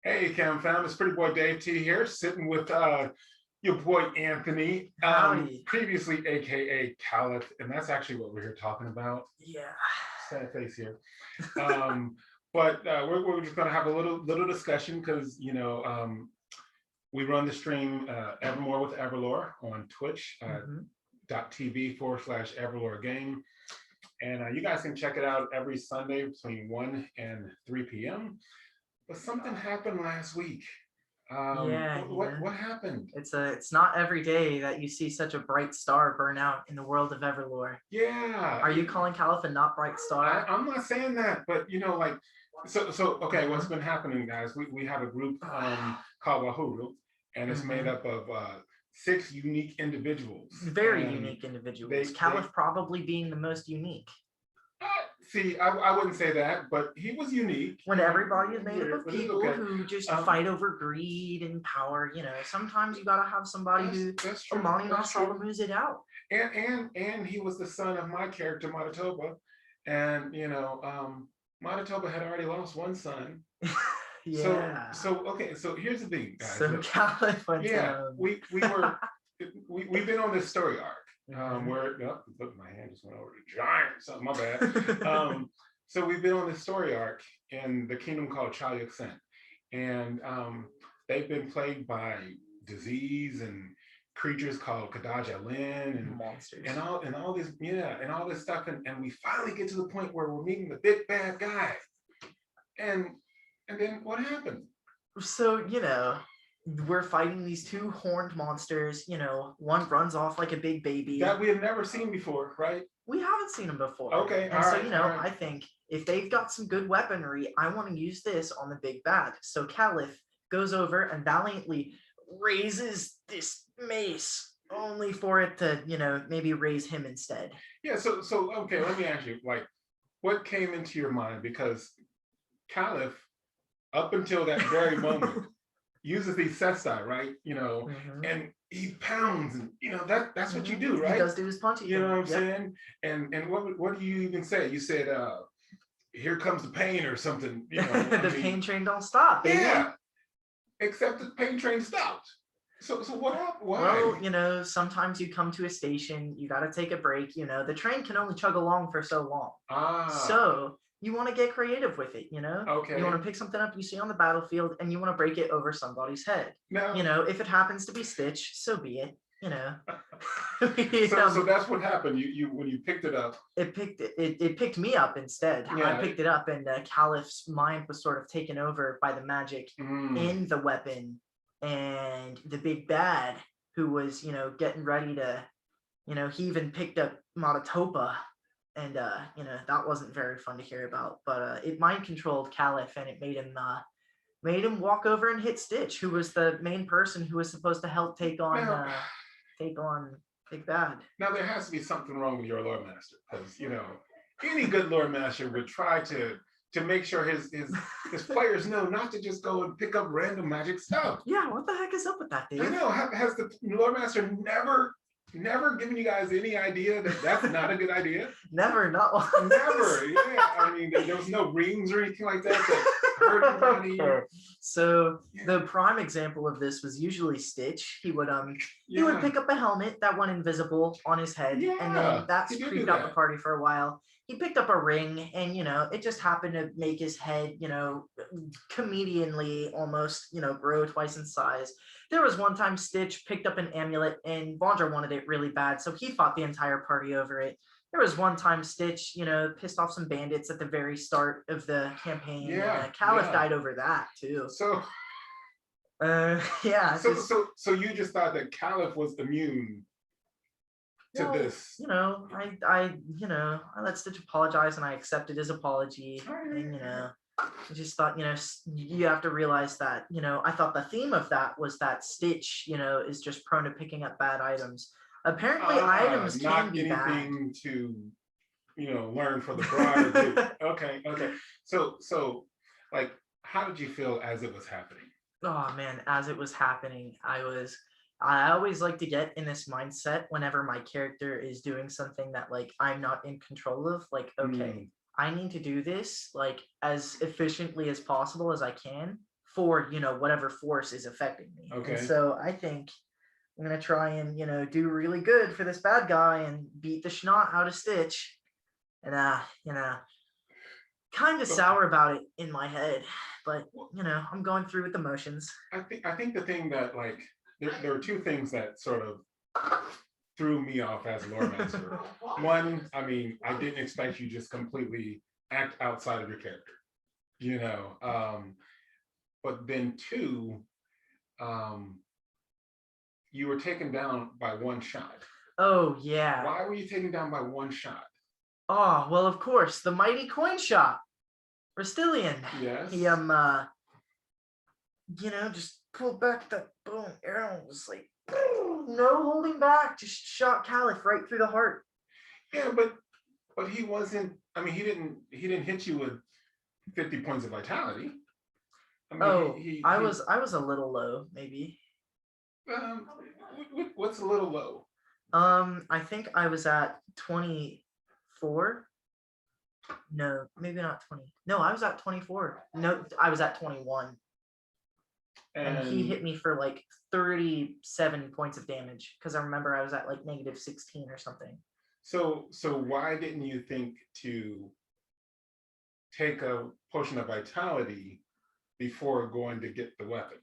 Hey, Cam fam, it's Pretty Boy Dave T here, sitting with your boy Anthony, Howdy. previously aka Kaliff, and that's actually what we're here talking about. Yeah. Sad face here. Um, but we're just gonna have a little discussion because we run the stream Evermore with EverLore on Twitch .tv/EverLore game, and you guys can check it out every Sunday between 1 and 3 p.m. But something happened last week. Yeah, What happened? it's not every day that you see such a bright star burn out in the world of EverLore. Yeah. Are you calling Kaliff a not bright star? I'm not saying that, but so okay, what's been happening, guys? We have a group called Wahuru, and it's made up of 6 unique individuals. Very unique individuals. Kaliff probably being the most unique. See, I wouldn't say that, but he was unique. When everybody is made up of people who just fight over greed and power, sometimes you gotta have somebody who moves it out. And he was the son of my character, Manitoba. And Manitoba had already lost one son. Yeah. So here's the thing, guys. So Kaliff went we've been on this story arc. Where look, my hand just went over to giant something, my bad. So we've been on this story arc in the kingdom called Chayuk, and they've been plagued by disease and creatures called Kadaja Lin and monsters and all this all this stuff, and we finally get to the point where we're meeting the big bad guy, and then what happened? So we're fighting these 2 horned monsters. One runs off like a big baby that we have never seen before, right? We haven't seen them before. Okay, and so I think if they've got some good weaponry, I want to use this on the big bad. So Kaliff goes over and valiantly raises this mace, only for it to maybe raise him instead. Yeah. So okay, let me ask you, like, what came into your mind? Because Kaliff, up until that very moment, uses these sestai, right? And he pounds, and that's what you do, right? He does do his punching. You know what I'm saying? And what do you even say? You said, "Here comes the pain" or something. The pain train don't stop, baby. Yeah. Except the pain train stopped. So what happened? Why? Well, sometimes you come to a station, you got to take a break. The train can only chug along for so long. So you want to get creative with it, Okay. You want to pick something up you see on the battlefield and you want to break it over somebody's head. No. If it happens to be Stitch, so be it. So that's what happened. You when you picked it up. It picked me up instead. Yeah. I picked it up, and Kaliff's mind was sort of taken over by the magic in the weapon, and the big bad who was getting ready to, he even picked up Manitoba. And that wasn't very fun to hear about, but it mind controlled Kaliff, and it made him walk over and hit Stitch, who was the main person who was supposed to help take on Big Bad. Now there has to be something wrong with your lore master, because any good lore master would try to make sure his players know not to just go and pick up random magic stuff. Yeah, what the heck is up with that, Dave? I know. Has the lore master never given you guys any idea that that's not a good idea? Never, not once. Never. Yeah. I mean, there was no rings or anything like that hurt anybody. So the prime example of this was usually Stitch. He would pick up a helmet that went invisible on his head, and then that's creeped out the party for a while. He picked up a ring, and it just happened to make his head, comedianly almost, grow twice in size. There was one time Stitch picked up an amulet, and Vondra wanted it really bad, so he fought the entire party over it. There was one time Stitch, pissed off some bandits at the very start of the campaign. Kaliff died over that too. So, yeah. So you just thought that Kaliff was immune to this? I let Stitch apologize, and I accepted his apology. And I just thought, you have to realize that, I thought the theme of that was that Stitch, is just prone to picking up bad items. Apparently, items can be bad. Not anything to, learn for the broader. Okay. So, like, how did you feel as it was happening? Oh man, as it was happening, I always like to get in this mindset whenever my character is doing something that like I'm not in control of. Like, okay, I need to do this like as efficiently as possible as I can for, whatever force is affecting me. Okay. And so I think I'm gonna try and, do really good for this bad guy and beat the schnout out of Stitch. And kind of sour about it in my head, but I'm going through with the motions. I think the thing that, like, there are two things that sort of threw me off as a lore master. One, I mean, I didn't expect you just completely act outside of your character, but then two, you were taken down by one shot. Oh yeah. Why were you taken down by one shot? Oh, well, of course, the mighty coin shot. Restilian. Yes. He just pulled back that boom arrow, was like, no holding back, just shot Kaliff right through the heart. Yeah, but he wasn't, I mean, he didn't hit you with 50 points of vitality. I mean, I was a little low, maybe. What's a little low? I think I was at 24. No, maybe not 20. No, I was at 24. No, I was at 21. And he hit me for like 37 points of damage, because I remember I was at like negative 16 or something. So why didn't you think to take a potion of vitality before going to get the weapon?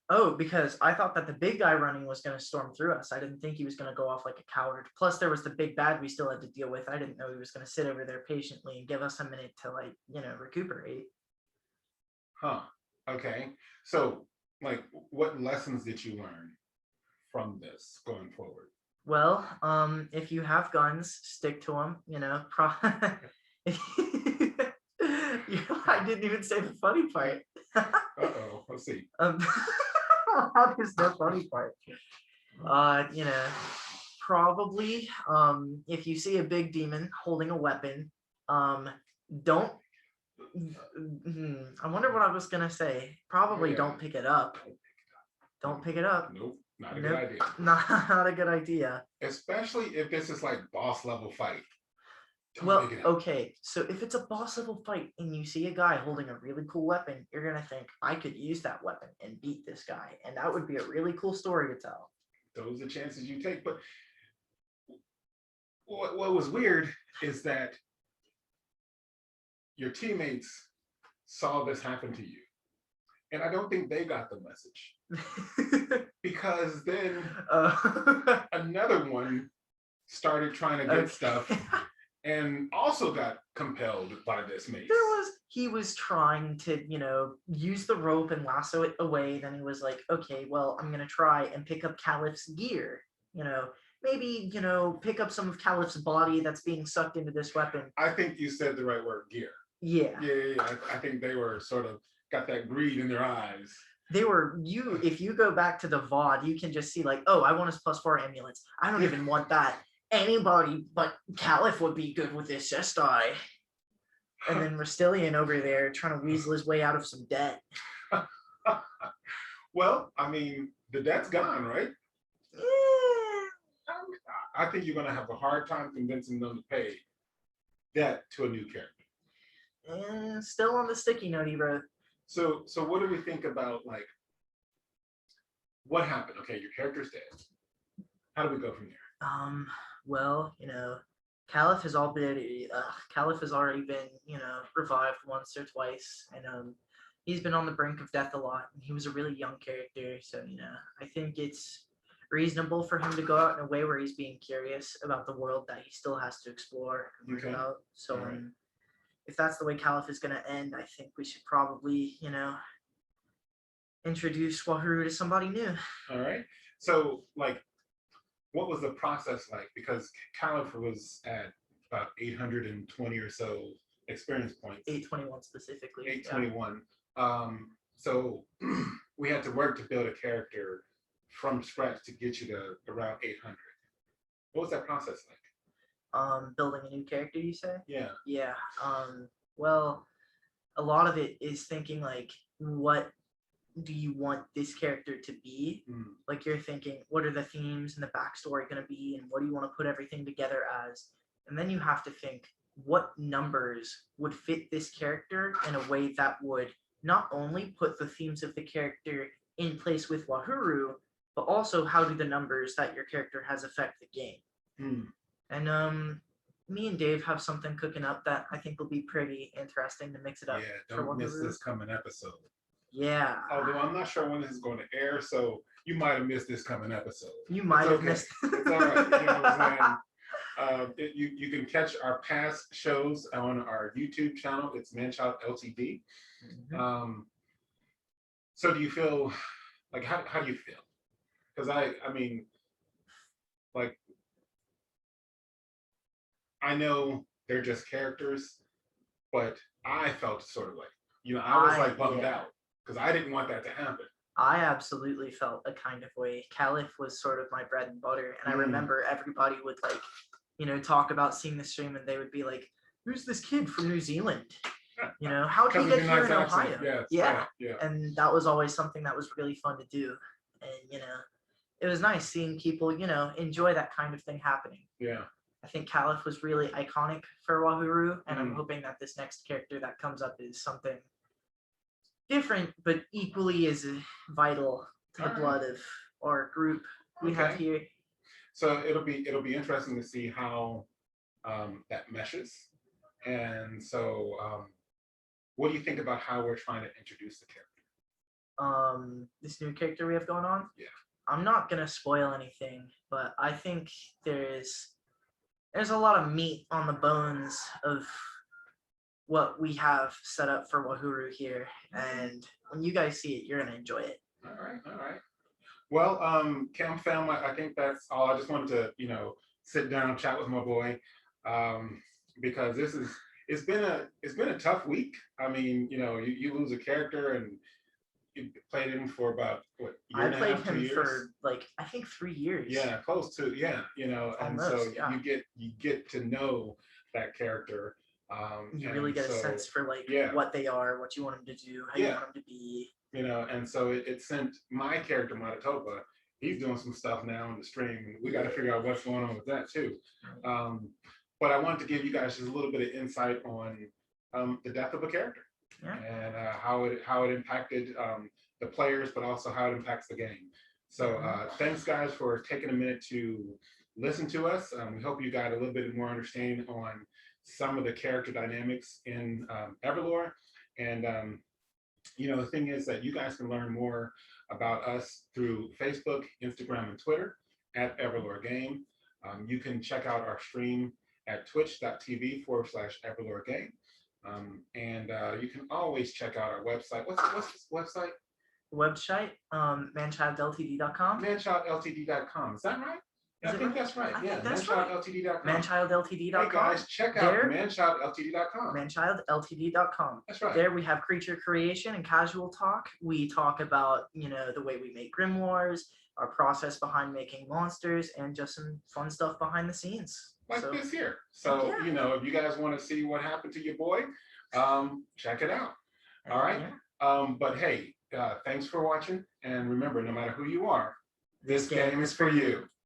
Oh, because I thought that the big guy running was going to storm through us. I didn't think he was going to go off like a coward. Plus, there was the big bad we still had to deal with. I didn't know he was going to sit over there patiently and give us a minute to, like, recuperate. Huh. Okay. So, like, what lessons did you learn from this going forward? Well, if you have guns, stick to them. I didn't even say the funny part. Uh-oh. Let's see. There's no funny part. Probably, if you see a big demon holding a weapon, don't. I wonder what I was gonna say. Probably don't pick it up. Don't pick it up. Nope, not a good idea. Not a good idea. Especially if this is like boss level fight. Well, okay, so if it's a boss level fight and you see a guy holding a really cool weapon, you're gonna think, I could use that weapon and beat this guy, and that would be a really cool story to tell. Those are chances you take. But what was weird is that your teammates saw this happen to you, and I don't think they got the message. Because then another one started trying to get stuff and also got compelled by this mace. He was trying to, use the rope and lasso it away. Then he was like, okay, well, I'm going to try and pick up Kaliff's gear, maybe, pick up some of Kaliff's body that's being sucked into this weapon. I think you said the right word, gear. Yeah. Yeah. I think they were sort of got that greed in their eyes. If you go back to the VOD, you can just see like, oh, I want his +4 amulets. I don't even want that. Anybody but Kaliff would be good with this Jestai. And then Restilian over there trying to weasel his way out of some debt. Well, I mean, the debt's gone, right? Yeah. I think you're going to have a hard time convincing them to pay debt to a new character. Still on the sticky note he wrote. So what do we think about, like, what happened? Okay, your character's dead. How do we go from there? Well, Kaliff has already been, revived once or twice, and he's been on the brink of death a lot. And he was a really young character, so I think it's reasonable for him to go out in a way where he's being curious about the world that he still has to explore and learn about. So, right. If that's the way Kaliff is going to end, I think we should probably, introduce Wahuru to somebody new. All right. So, like, what was the process like? Because Kaliff was at about 820 or so experience points. 821 specifically. 821. Yeah. So we had to work to build a character from scratch to get you to around 800. What was that process like? Building a new character, you say? Yeah. Yeah. Well, a lot of it is thinking like, what do you want this character to be? Like, you're thinking, what are the themes and the backstory going to be, and what do you want to put everything together as? And then you have to think, what numbers would fit this character in a way that would not only put the themes of the character in place with Wahuru, but also how do the numbers that your character has affect the game. And me and Dave have something cooking up that I think will be pretty interesting to mix it up. Yeah, don't miss this coming episode. Yeah. Although I'm not sure when this is going to air, so you might have missed this coming episode. You might have missed. It's all right. You know what I'm saying? You can catch our past shows on our YouTube channel. It's ManChild LTD. So do you feel like how do you feel? Because I mean, like, I know they're just characters, but I felt sort of like, you know, I was like bummed out because I didn't want that to happen. I absolutely felt a kind of way. Kaliff was sort of my bread and butter, and I remember everybody would, like, you know, talk about seeing the stream, and they would be like, "Who's this kid from New Zealand? You know, how did he get here in Ohio?" Yeah. And that was always something that was really fun to do, and you know, it was nice seeing people, you know, enjoy that kind of thing happening. Yeah. I think Kaliff was really iconic for Wahuru, and I'm hoping that this next character that comes up is something different, but equally as vital to the blood of our group we have here. So it'll be interesting to see how that meshes. And so, what do you think about how we're trying to introduce the character? This new character we have going on? Yeah. I'm not gonna spoil anything, but I think there's a lot of meat on the bones of what we have set up for Wahuru here, and when you guys see it, you're gonna enjoy it. All right. Well, Cam fam, I think that's all. I just wanted to, you know, sit down, chat with my boy, because it's been a tough week. I mean, you know, you lose a character and you played him for about what? I played him for like I think 3 years. Yeah, close to you know, and almost, so you get to know that character. You really get a sense for like what they are, what you want them to do, how you want them to be. You know, and so it sent my character Matatopa. He's doing some stuff now in the stream. We got to figure out what's going on with that too. But I wanted to give you guys just a little bit of insight on the death of a character and how it impacted the players, but also how it impacts the game. So thanks guys for taking a minute to listen to us. We hope you got a little bit more understanding on some of the character dynamics in EverLore. And you know, the thing is that you guys can learn more about us through Facebook, Instagram, and Twitter at EverLore Game. You can check out our stream at twitch.tv/EverLore Game. And you can always check out our website. What's this website? Website, ManChildLTD.com. ManChildLTD.com. Is that right? I think that's right. Yeah, ManChildLTD.com. ManChildLTD.com. Hey guys, check out ManChildLTD.com. ManChildLTD.com. That's right. There we have creature creation and casual talk. We talk about, you know, the way we make grimoires, our process behind making monsters, and just some fun stuff behind the scenes. Like this here. So, you know, if you guys want to see what happened to your boy, check it out. All right. But hey, thanks for watching. And remember, no matter who you are, this game is for you.